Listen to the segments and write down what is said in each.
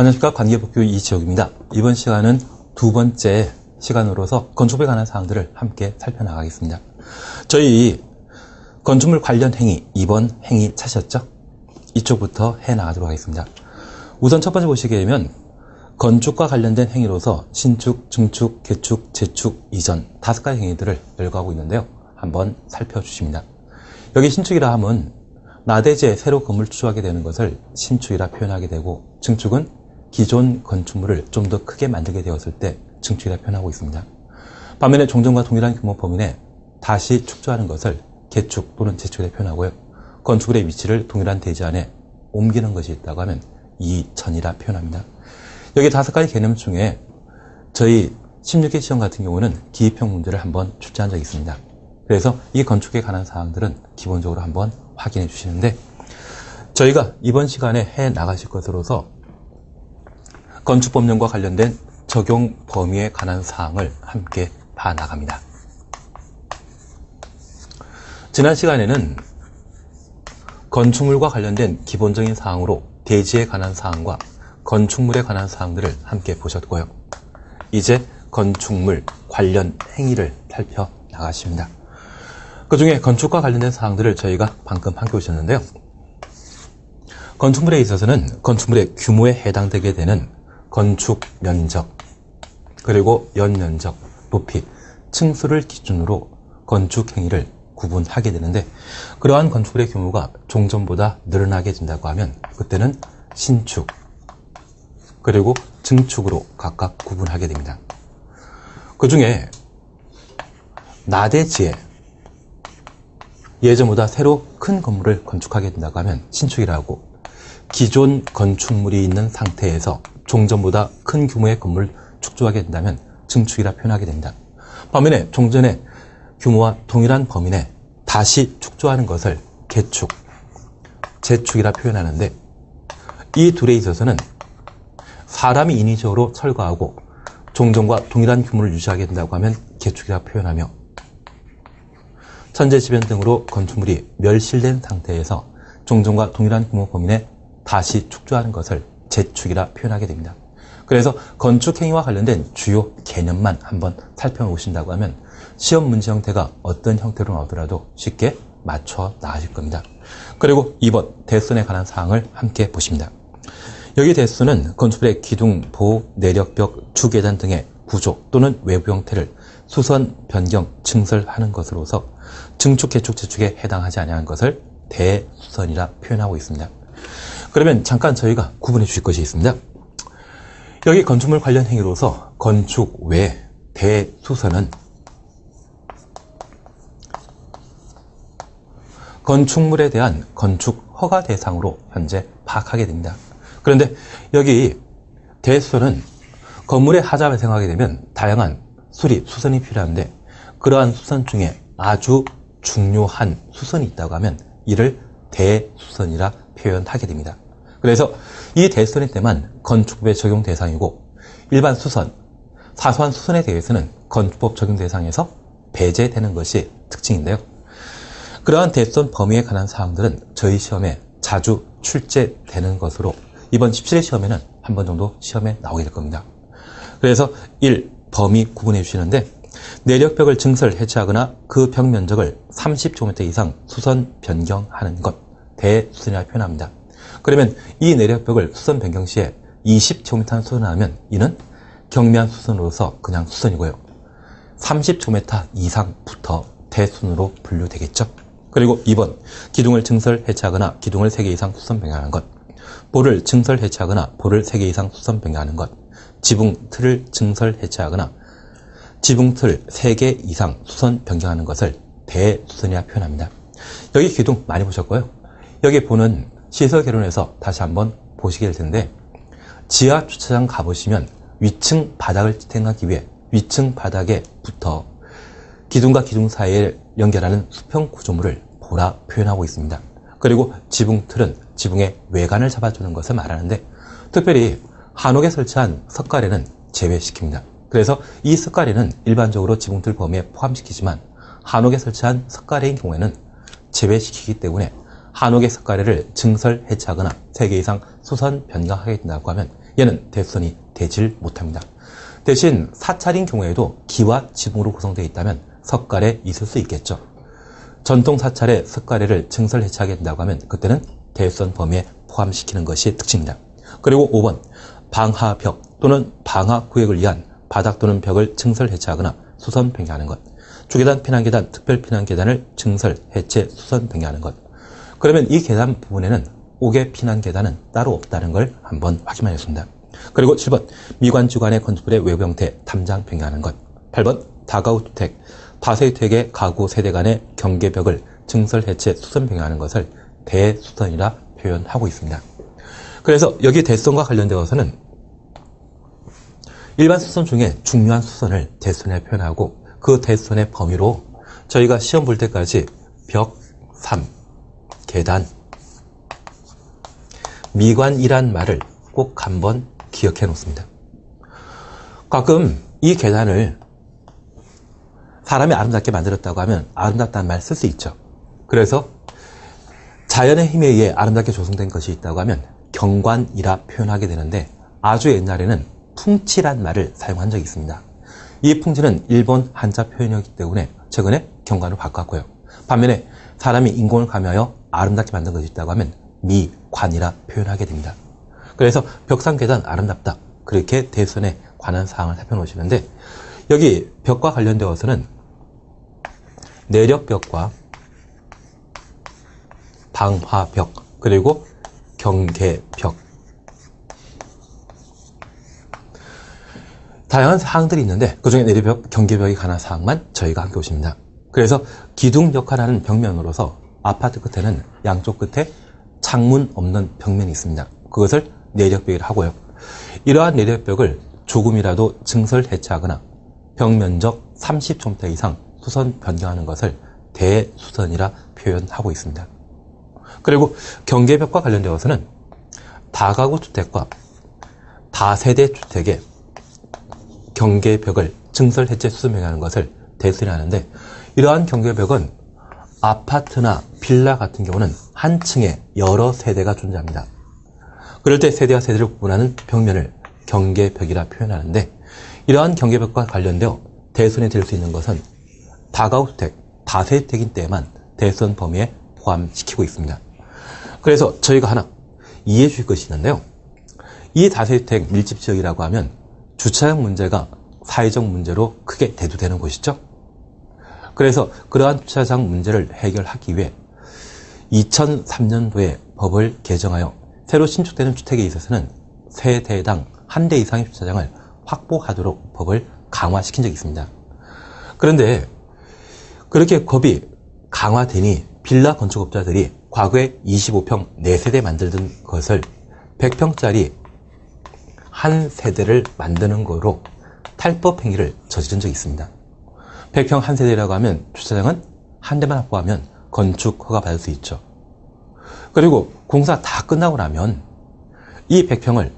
안녕하십니까. 관계법규 이지혁입니다. 이번 시간은 두 번째 시간으로서 건축법에 관한 사항들을 함께 살펴나가겠습니다. 저희 건축물 관련 행위 2번 행위 찾으셨죠? 이쪽부터 해나가도록 하겠습니다. 우선 첫 번째 보시게 되면 건축과 관련된 행위로서 신축, 증축, 개축, 재축, 이전 5가지 행위들을 열거하고 있는데요. 한번 살펴주십니다. 여기 신축이라 함은 나대지에 새로 건물 추조하게 되는 것을 신축이라 표현하게 되고, 증축은 기존 건축물을 좀 더 크게 만들게 되었을 때 증축이라 표현하고 있습니다. 반면에 종전과 동일한 규모 범위 내 다시 축조하는 것을 개축 또는 재축이라 표현하고요. 건축물의 위치를 동일한 대지 안에 옮기는 것이 있다고 하면 이전이라 표현합니다. 여기 5가지 개념 중에 저희 16회 시험 같은 경우는 기입형 문제를 한번 출제한 적이 있습니다. 그래서 이 건축에 관한 사항들은 기본적으로 한번 확인해 주시는데, 저희가 이번 시간에 해 나가실 것으로서 건축법령과 관련된 적용 범위에 관한 사항을 함께 봐 나갑니다. 지난 시간에는 건축물과 관련된 기본적인 사항으로 대지에 관한 사항과 건축물에 관한 사항들을 함께 보셨고요. 이제 건축물 관련 행위를 살펴나가십니다. 그 중에 건축과 관련된 사항들을 저희가 방금 함께 보셨는데요. 건축물에 있어서는 건축물의 규모에 해당되게 되는 건축 면적, 그리고 연면적, 높이, 층수를 기준으로 건축 행위를 구분하게 되는데, 그러한 건축물의 규모가 종전보다 늘어나게 된다고 하면 그때는 신축, 그리고 증축으로 각각 구분하게 됩니다. 그 중에 나대지에 예전보다 새로 큰 건물을 건축하게 된다고 하면 신축이라고, 기존 건축물이 있는 상태에서 종전보다 큰 규모의 건물을 축조하게 된다면 증축이라 표현하게 됩니다. 반면에 종전의 규모와 동일한 범위 내 다시 축조하는 것을 개축, 재축이라 표현하는데, 이 둘에 있어서는 사람이 인위적으로 철거하고 종전과 동일한 규모를 유지하게 된다고 하면 개축이라 표현하며, 천재지변 등으로 건축물이 멸실된 상태에서 종전과 동일한 규모 범위 내 다시 축조하는 것을 재축이라 표현하게 됩니다. 그래서 건축 행위와 관련된 주요 개념만 한번 살펴보신다고 하면 시험 문제 형태가 어떤 형태로 나오더라도 쉽게 맞춰 나가실 겁니다. 그리고 2번 대수선에 관한 사항을 함께 보십니다. 여기 대수선은 건축물의 기둥, 보호, 내력벽, 주계단 등의 구조 또는 외부 형태를 수선, 변경, 증설하는 것으로서 증축, 개축, 재축에 해당하지 아니하는 것을 대수선이라 표현하고 있습니다. 그러면 잠깐 저희가 구분해 주실 것이 있습니다. 여기 건축물 관련 행위로서 건축 외 대수선은 건축물에 대한 건축 허가 대상으로 현재 파악하게 됩니다. 그런데 여기 대수선은 건물의 하자 발생하게 되면 다양한 수립, 수선이 필요한데, 그러한 수선 중에 아주 중요한 수선이 있다고 하면 이를 대수선이라 표현하게 됩니다. 그래서 이 대수선일 때만 건축법의 적용 대상이고, 일반 수선, 사소한 수선에 대해서는 건축법 적용 대상에서 배제되는 것이 특징인데요. 그러한 대수선 범위에 관한 사항들은 저희 시험에 자주 출제되는 것으로 이번 17회 시험에는 한 번 정도 시험에 나오게 될 겁니다. 그래서 1. 범위 구분해 주시는데, 내력벽을 증설, 해체하거나 그 벽 면적을 30제곱미터 이상 수선 변경하는 것, 대수선이라 표현합니다. 그러면 이 내력벽을 수선 변경 시에 20제곱미터 수선하면 이는 경미한 수선으로서 그냥 수선이고요. 30제곱미터 이상부터 대수선으로 분류되겠죠. 그리고 2번 기둥을 증설, 해체하거나 기둥을 3개 이상 수선 변경하는 것, 볼을 증설, 해체하거나 볼을 3개 이상 수선 변경하는 것, 지붕 틀을 증설, 해체하거나 지붕틀 3개 이상 수선 변경하는 것을 대수선이라 표현합니다. 여기 기둥 많이 보셨고요. 여기 보는 시설 개론에서 다시 한번 보시게 될 텐데, 지하 주차장 가보시면 위층 바닥을 지탱하기 위해 위층 바닥에부터 기둥과 기둥 사이에 연결하는 수평 구조물을 보라 표현하고 있습니다. 그리고 지붕틀은 지붕의 외관을 잡아주는 것을 말하는데, 특별히 한옥에 설치한 석가래는 제외시킵니다. 그래서 이 석가래는 일반적으로 지붕틀 범위에 포함시키지만 한옥에 설치한 석가래인 경우에는 제외시키기 때문에 한옥의 석가래를 증설, 해체하거나 3개 이상 수선 변경하게 된다고 하면 얘는 대수선이 되질 못합니다. 대신 사찰인 경우에도 기와 지붕으로 구성되어 있다면 석가래 있을 수 있겠죠. 전통 사찰에 석가래를 증설 해체하게 된다고 하면 그때는 대수선 범위에 포함시키는 것이 특징입니다. 그리고 5번 방하벽 또는 방하구역을 위한 바닥 또는 벽을 증설 해체하거나 수선 변경하는 것. 주계단, 피난계단, 특별 피난계단을 증설, 해체, 수선 변경하는 것. 그러면 이 계단 부분에는 옥외 피난계단은 따로 없다는 걸 한번 확인하였습니다. 그리고 7번 미관지관의 건축물의 외부 형태 탐장 변경하는 것. 8번 다가구 주택, 다세주택의 가구 세대 간의 경계벽을 증설, 해체, 수선 변경하는 것을 대수선이라 표현하고 있습니다. 그래서 여기 대수선과 관련되어서는 일반 수선 중에 중요한 수선을 대수선에 표현하고 그 대수선의 범위로 저희가 시험 볼 때까지 벽, 3, 계단, 미관이란 말을 꼭 한번 기억해 놓습니다. 가끔 이 계단을 사람이 아름답게 만들었다고 하면 아름답다는 말 쓸 수 있죠. 그래서 자연의 힘에 의해 아름답게 조성된 것이 있다고 하면 경관이라 표현하게 되는데 아주 옛날에는 풍치란 말을 사용한 적이 있습니다. 이 풍치는 일본 한자 표현이었기 때문에 최근에 경관으로 바꿨고요. 반면에 사람이 인공을 가미하여 아름답게 만든 것이 있다고 하면 미관이라 표현하게 됩니다. 그래서 벽상 계단 아름답다. 그렇게 대수선에 관한 사항을 살펴놓으시는데 여기 벽과 관련되어서는 내력벽과 방화벽 그리고 경계벽 다양한 사항들이 있는데 그중에 내력벽, 경계벽에 관한 사항만 저희가 함께 보십니다. 그래서 기둥 역할을 하는 벽면으로서 아파트 끝에는 양쪽 끝에 창문 없는 벽면이 있습니다. 그것을 내력벽이라 하고요. 이러한 내력벽을 조금이라도 증설 해체하거나 벽면적 30층대 이상 수선 변경하는 것을 대수선이라 표현하고 있습니다. 그리고 경계벽과 관련되어서는 다가구 주택과 다세대 주택의 경계벽을 증설 해체 수선 변경하는 것을 대수선이라 하는데 이러한 경계벽은 아파트나 빌라 같은 경우는 한 층에 여러 세대가 존재합니다. 그럴 때 세대와 세대를 구분하는 벽면을 경계벽이라 표현하는데 이러한 경계벽과 관련되어 대수선이 될 수 있는 것은 다가구주택, 다세대주택인 때에만 대수선 범위에 포함시키고 있습니다. 그래서 저희가 하나 이해해 주실 것이 있는데요. 이 다세대주택 밀집지역이라고 하면 주차장 문제가 사회적 문제로 크게 대두되는 곳이죠. 그래서 그러한 주차장 문제를 해결하기 위해 2003년도에 법을 개정하여 새로 신축되는 주택에 있어서는 세대당 한 대 이상의 주차장을 확보하도록 법을 강화시킨 적이 있습니다. 그런데 그렇게 법이 강화되니 빌라 건축업자들이 과거에 25평 4세대 만들던 것을 100평짜리 한 세대를 만드는 거로 탈법 행위를 저지른 적이 있습니다. 100평 한 세대라고 하면 주차장은 한 대만 확보하면 건축 허가 받을 수 있죠. 그리고 공사 다 끝나고 나면 이 100평을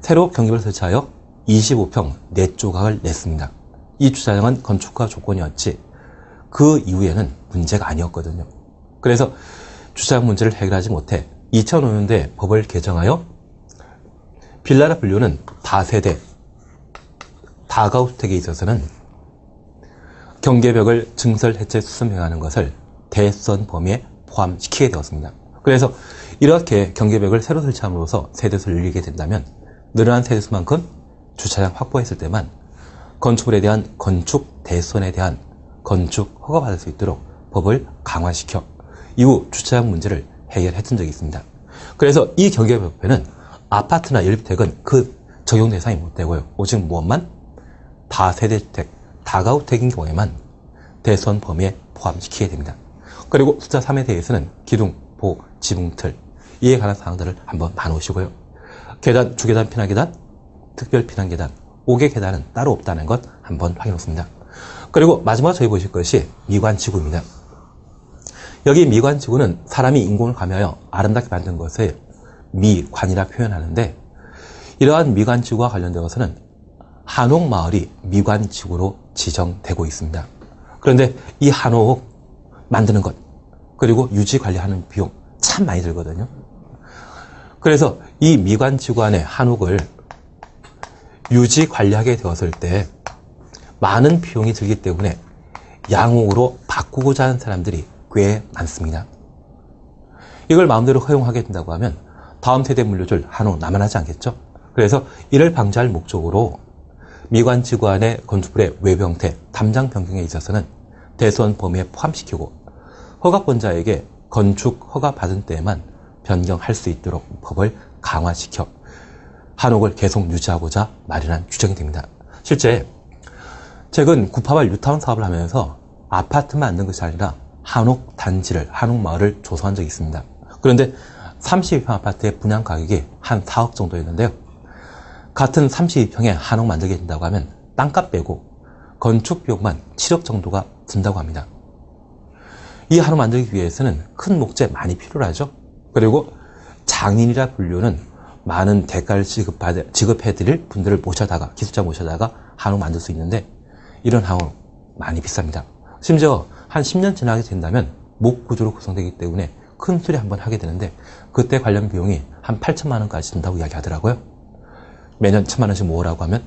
새로 경계를 설치하여 25평 4조각을 냈습니다. 이 주차장은 건축허가 조건이었지 그 이후에는 문제가 아니었거든요. 그래서 주차장 문제를 해결하지 못해 2005년도에 법을 개정하여 빌라라 분류는 다세대, 다가구주택에 있어서는 경계벽을 증설, 해체, 수선 변경하는 것을 대수선 범위에 포함시키게 되었습니다. 그래서 이렇게 경계벽을 새로 설치함으로써 세대수를 늘리게 된다면 늘어난 세대수만큼 주차장 확보했을 때만 건축물에 대한 건축 대수선에 대한 건축 허가받을 수 있도록 법을 강화시켜 이후 주차장 문제를 해결했던 적이 있습니다. 그래서 이 경계벽에는 아파트나 연립주택은 그 적용 대상이 못 되고요. 오직 무엇만 다세대주택, 다가구주택인 경우에만 대수선 범위에 포함시키게 됩니다. 그리고 숫자 3에 대해서는 기둥, 보, 지붕틀 이에 관한 사항들을 한번 나누시고요. 계단, 주계단, 피난계단, 특별 피난계단, 옥외 계단은 따로 없다는 것 한번 확인해보습니다. 그리고 마지막으로 저희 보실 것이 미관지구입니다. 여기 미관지구는 사람이 인공을 가미하여 아름답게 만든 것을 미관이라 표현하는데 이러한 미관지구와 관련되어서는 한옥마을이 미관지구로 지정되고 있습니다. 그런데 이 한옥 만드는 것 그리고 유지 관리하는 비용 참 많이 들거든요. 그래서 이 미관지구안의 한옥을 유지 관리하게 되었을 때 많은 비용이 들기 때문에 양옥으로 바꾸고자 하는 사람들이 꽤 많습니다. 이걸 마음대로 허용하게 된다고 하면 다음 세대 물려줄 한옥 남아나지 않겠죠? 그래서 이를 방지할 목적으로 미관지구안의 건축물의 외부 형태, 담장 변경에 있어서는 대소원 범위에 포함시키고 허가권자에게 건축 허가 받은 때에만 변경할 수 있도록 법을 강화시켜 한옥을 계속 유지하고자 마련한 규정이 됩니다. 실제 최근 구파발 뉴타운 사업을 하면서 아파트만 만든 것이 아니라 한옥 단지를, 한옥 마을을 조성한 적이 있습니다. 그런데 32평 아파트의 분양 가격이 한 4억 정도였는데요. 같은 32평에 한옥 만들게 된다고 하면 땅값 빼고 건축 비용만 7억 정도가 든다고 합니다. 이 한옥 만들기 위해서는 큰 목재 많이 필요하죠. 그리고 장인이라 불리는 많은 대가를 지급해드릴 분들을 모셔다가, 기술자 모셔다가 한옥 만들 수 있는데 이런 한옥 많이 비쌉니다. 심지어 한 10년 지나게 된다면 목 구조로 구성되기 때문에 큰 수리 한번 하게 되는데 그때 관련 비용이 한 8천만 원까지 든다고 이야기하더라고요. 매년 1천만 원씩 모으라고 하면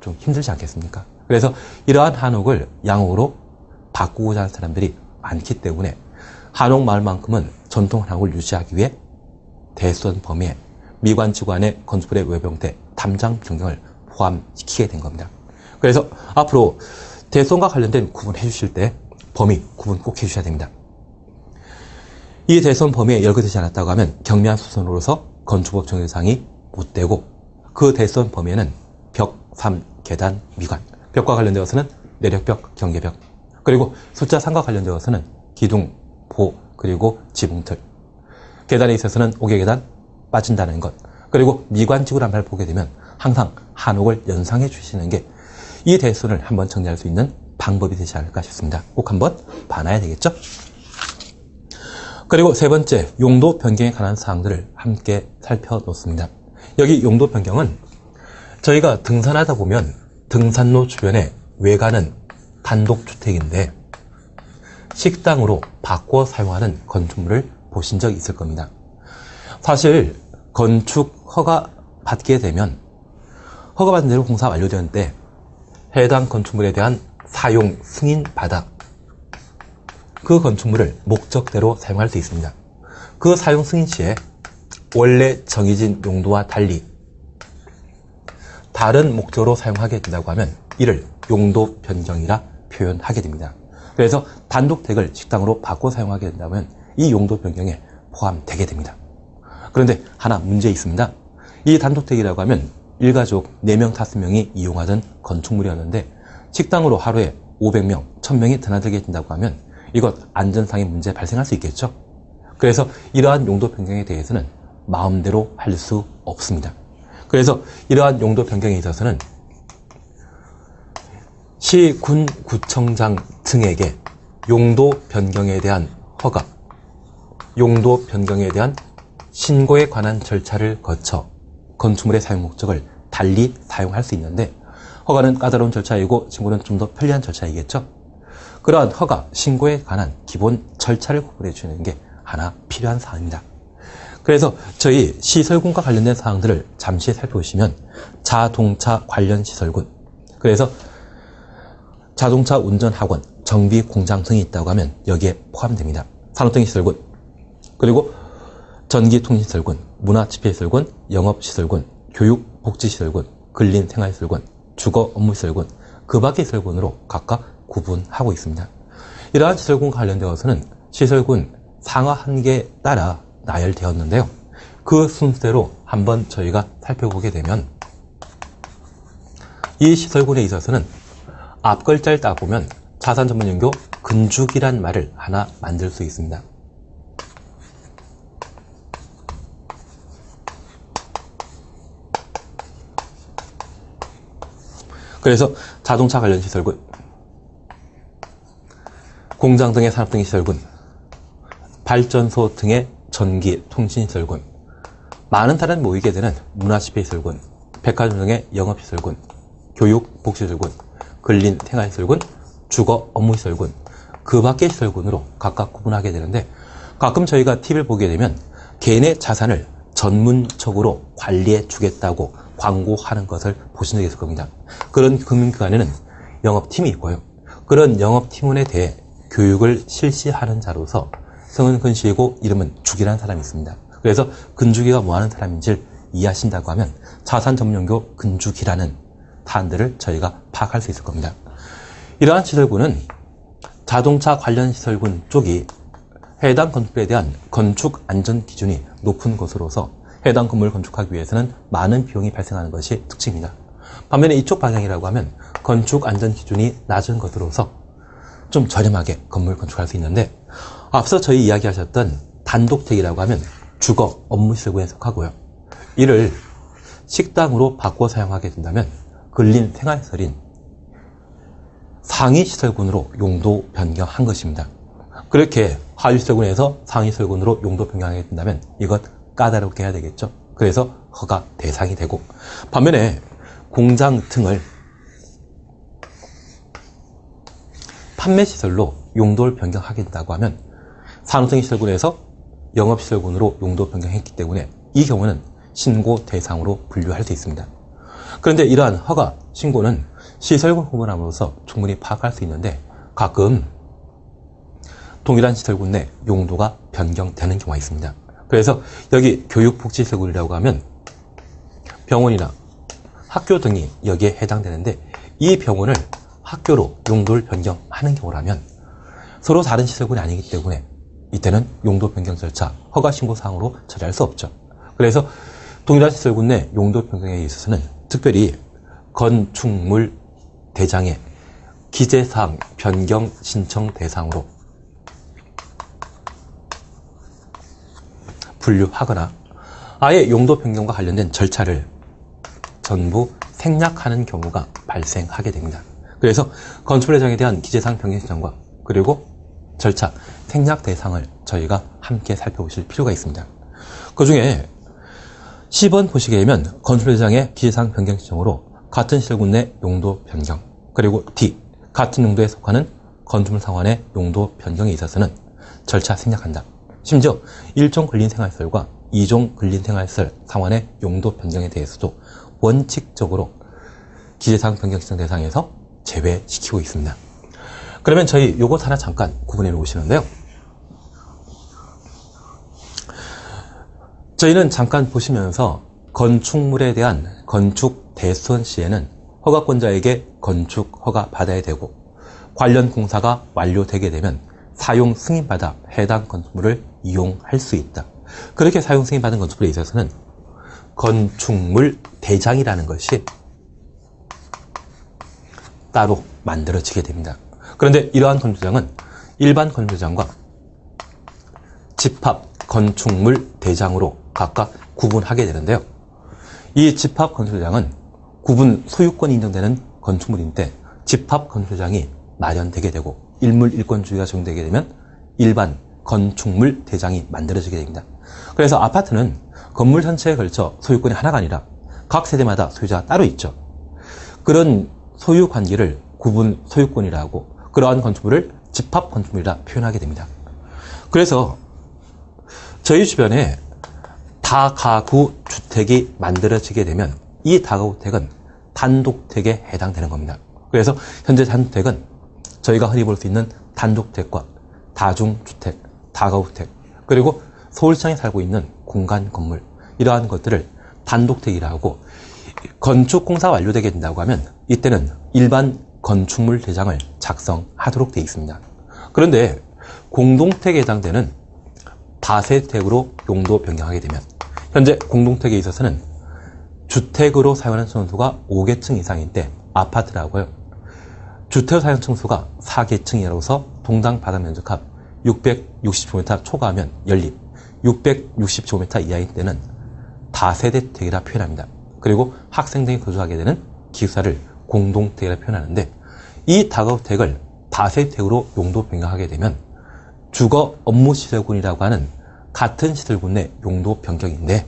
좀 힘들지 않겠습니까? 그래서 이러한 한옥을 양옥으로 바꾸고자 하는 사람들이 많기 때문에 한옥 마을만큼은 전통 한옥을 유지하기 위해 대수원 범위에 미관지구안의 건축물의 외부 형태, 담장 변경을 포함시키게 된 겁니다. 그래서 앞으로 대수원과 관련된 구분해 주실 때 범위 구분 꼭 해주셔야 됩니다. 이 대수원 범위에 열거되지 않았다고 하면 경미한 수선으로서 건축법 정의사항이 못 되고 그 대수원 범위에는 벽, 삼, 계단, 미관, 벽과 관련되어서는 내력벽, 경계벽, 그리고 숫자 3과 관련되어서는 기둥, 보, 그리고 지붕틀, 계단에 있어서는 옥외계단 빠진다는 것, 그리고 미관지구란 말을 보게 되면 항상 한옥을 연상해 주시는 게 이 대수원을 한번 정리할 수 있는 방법이 되지 않을까 싶습니다. 꼭 한번 봐놔야 되겠죠? 그리고 세 번째, 용도 변경에 관한 사항들을 함께 살펴놓습니다. 여기 용도 변경은 저희가 등산하다 보면 등산로 주변에 외관은 단독주택인데 식당으로 바꿔 사용하는 건축물을 보신 적이 있을 겁니다. 사실 건축 허가 받게 되면 허가받은 대로 공사 완료되는 때 해당 건축물에 대한 사용 승인 받아 그 건축물을 목적대로 사용할 수 있습니다. 그 사용 승인 시에 원래 정해진 용도와 달리 다른 목적으로 사용하게 된다고 하면 이를 용도 변경이라 표현하게 됩니다. 그래서 단독택을 식당으로 바꿔 사용하게 된다면 이 용도 변경에 포함되게 됩니다. 그런데 하나 문제 있습니다. 이 단독택이라고 하면 일가족 4명, 5명이 이용하던 건축물이었는데 식당으로 하루에 500명, 1000명이 드나들게 된다고 하면 이것 안전상의 문제 발생할 수 있겠죠. 그래서 이러한 용도 변경에 대해서는 마음대로 할 수 없습니다. 그래서 이러한 용도 변경에 있어서는 시, 군, 구청장 등에게 용도 변경에 대한 허가, 용도 변경에 대한 신고에 관한 절차를 거쳐 건축물의 사용 목적을 달리 사용할 수 있는데 허가는 까다로운 절차이고 신고는 좀 더 편리한 절차이겠죠. 그러한 허가, 신고에 관한 기본 절차를 구분해 주는 게 하나 필요한 사항입니다. 그래서 저희 시설군과 관련된 사항들을 잠시 살펴보시면 자동차 관련 시설군, 그래서 자동차 운전학원, 정비 공장 등이 있다고 하면 여기에 포함됩니다. 산업등시설군, 그리고 전기통신시설군, 문화집회시설군, 영업시설군, 교육복지시설군, 근린생활시설군, 주거업무시설군, 그 밖의 시설군으로 각각 구분하고 있습니다. 이러한 시설군과 관련되어서는 시설군 상하 한계에 따라 나열되었는데요. 그 순서대로 한번 저희가 살펴보게 되면 이 시설군에 있어서는 앞 글자를 딱 보면 자산전문연교 건축이란 말을 하나 만들 수 있습니다. 그래서 자동차 관련 시설군, 공장 등의 산업 등의 시설군, 발전소 등의 전기 통신 시설군, 많은 사람이 모이게 되는 문화집회 시설군, 백화점 등의 영업 시설군, 교육 복지 시설군, 근린 생활 시설군, 주거 업무 시설군, 그 밖의 시설군으로 각각 구분하게 되는데 가끔 저희가 팁을 보게 되면 개인의 자산을 전문적으로 관리해 주겠다고 광고하는 것을 보신 적이 있을 겁니다. 그런 금융기관에는 영업팀이 있고요. 그런 영업팀원에 대해 교육을 실시하는 자로서 성은 근시이고 이름은 죽이라는 사람이 있습니다. 그래서 근죽이가 뭐하는 사람인지를 이해하신다고 하면 자산 전문연구 근죽이라는 단들을 저희가 파악할 수 있을 겁니다. 이러한 시설군은 자동차 관련 시설군 쪽이 해당 건물에 대한 건축 안전 기준이 높은 것으로서 해당 건물을 건축하기 위해서는 많은 비용이 발생하는 것이 특징입니다. 반면에 이쪽 방향이라고 하면 건축 안전 기준이 낮은 것으로서 좀 저렴하게 건물을 건축할 수 있는데, 앞서 저희 이야기하셨던 단독택이라고 하면 주거 업무시설군에 속하고요. 이를 식당으로 바꿔 사용하게 된다면 근린 생활시설인 상위시설군으로 용도 변경한 것입니다. 그렇게 하위시설군에서 상위시설군으로 용도 변경하게 된다면 이것 까다롭게 해야 되겠죠. 그래서 허가 대상이 되고, 반면에 공장 등을 판매시설로 용도를 변경하게 된다고 하면 산업성시설군에서 영업시설군으로 용도 변경했기 때문에 이 경우는 신고 대상으로 분류할 수 있습니다. 그런데 이러한 허가, 신고는 시설군 구분함으로써 충분히 파악할 수 있는데 가끔 동일한 시설군 내 용도가 변경되는 경우가 있습니다. 그래서 여기 교육복지시설군이라고 하면 병원이나 학교 등이 여기에 해당되는데, 이 병원을 학교로 용도를 변경하는 경우라면 서로 다른 시설군이 아니기 때문에 이때는 용도 변경 절차, 허가 신고 사항으로 처리할 수 없죠. 그래서 동일한 시설군 내 용도 변경에 있어서는 특별히 건축물 대장의 기재사항 변경 신청 대상으로 분류하거나 아예 용도 변경과 관련된 절차를 전부 생략하는 경우가 발생하게 됩니다. 그래서 건축물 대장에 대한 기재사항 변경 신청과 그리고 절차, 생략 대상을 저희가 함께 살펴보실 필요가 있습니다. 그 중에 10번 보시게 되면 건축물 대장의 기재사항 변경 신청으로 같은 시설군 내 용도 변경, 그리고 D, 같은 용도에 속하는 건축물 상환의 용도 변경에 있어서는 절차 생략한다. 심지어 1종 근린생활시설과 2종 근린생활시설 상환의 용도 변경에 대해서도 원칙적으로 기재사항 변경 신청 대상에서 제외시키고 있습니다. 그러면 저희 요것 하나 잠깐 구분해 놓으시는데요. 저희는 잠깐 보시면서 건축물에 대한 건축 대수원 시에는 허가권자에게 건축 허가 받아야 되고, 관련 공사가 완료되게 되면 사용 승인받아 해당 건축물을 이용할 수 있다. 그렇게 사용 승인받은 건축물에 있어서는 건축물 대장이라는 것이 따로 만들어지게 됩니다. 그런데 이러한 건축장은 일반 건축장과 집합 건축물 대장으로 각각 구분하게 되는데요. 이 집합 건축장은 구분 소유권이 인정되는 건축물인데 집합 건축장이 마련되게 되고 일물 일권주의가 적용되게 되면 일반 건축물 대장이 만들어지게 됩니다. 그래서 아파트는 건물 전체에 걸쳐 소유권이 하나가 아니라 각 세대마다 소유자가 따로 있죠. 그런 소유 관계를 구분 소유권이라 하고 그러한 건축물을 집합 건축물이라 표현하게 됩니다. 그래서 저희 주변에 다가구 주택이 만들어지게 되면 이 다가구 주택은 단독택에 해당되는 겁니다. 그래서 현재 단독택은 저희가 흔히 볼 수 있는 단독택과 다중주택, 다가구주택, 그리고 서울시장에 살고 있는 공간 건물, 이러한 것들을 단독택이라 하고, 건축공사가 완료되게 된다고 하면 이때는 일반 건축물 대장을 작성하도록 되어 있습니다. 그런데 공동택에 해당되는 다세택으로 용도 변경하게 되면 현재 공동택에 있어서는 주택으로 사용하는 층수가 5개층 이상일 때 아파트라고요. 주택 사용 층수가 4개층이라서 동당 바닥 면적합 660제곱미터 초과하면 연립, 660제곱미터 이하일 때는 다세대택이라 표현합니다. 그리고 학생 등이 거주하게 되는 기숙사를 공동택이라 표현하는데, 이 다가구택을 다세대택으로 용도 변경하게 되면 주거 업무시설군이라고 하는 같은 시설군 내 용도 변경인데,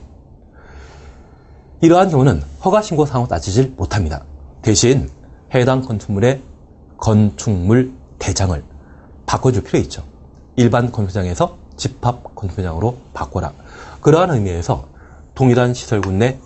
이러한 경우는 허가신고 사항으로 따지질 못합니다. 대신 해당 건축물의 건축물 대장을 바꿔줄 필요가 있죠. 일반 건축장에서 집합 건축장으로 바꿔라. 그러한 의미에서 동일한 시설군 내